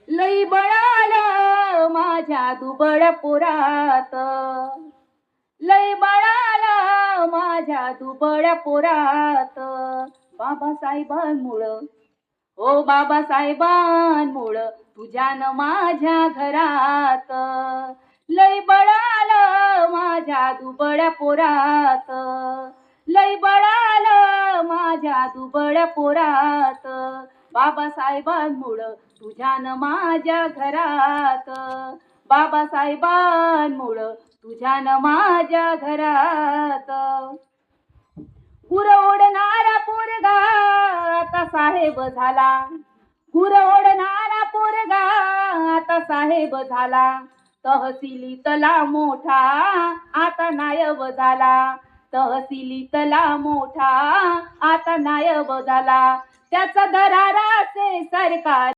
लई बळाला माझ्या दुबळ पोरात, लई बळाला माझ्या दुबळ पोरात. बाबासाहेबांमुळं, ओ बाबासाहेबांमुळं तुझ्यान माझ्या घरात. लई बळाला माझ्या दुबळ पोरात, लई बळाला माझ्या दुबळ पोरात. बाबासाहेबांमुळं तुझ्यान माझ्या घरात, बाबासाहेबांमुळं तुझ्यान माझ्या घरात. गुर ओढणारा पोरगा आता साहेब झाला, गुर ओढणारा पोरगा आता साहेब झाला. तहसीलीतला मोठा आता नायब झाला, तहसीलीतला मोठा आता नायब झाला. त्याचा दराराचे सरकार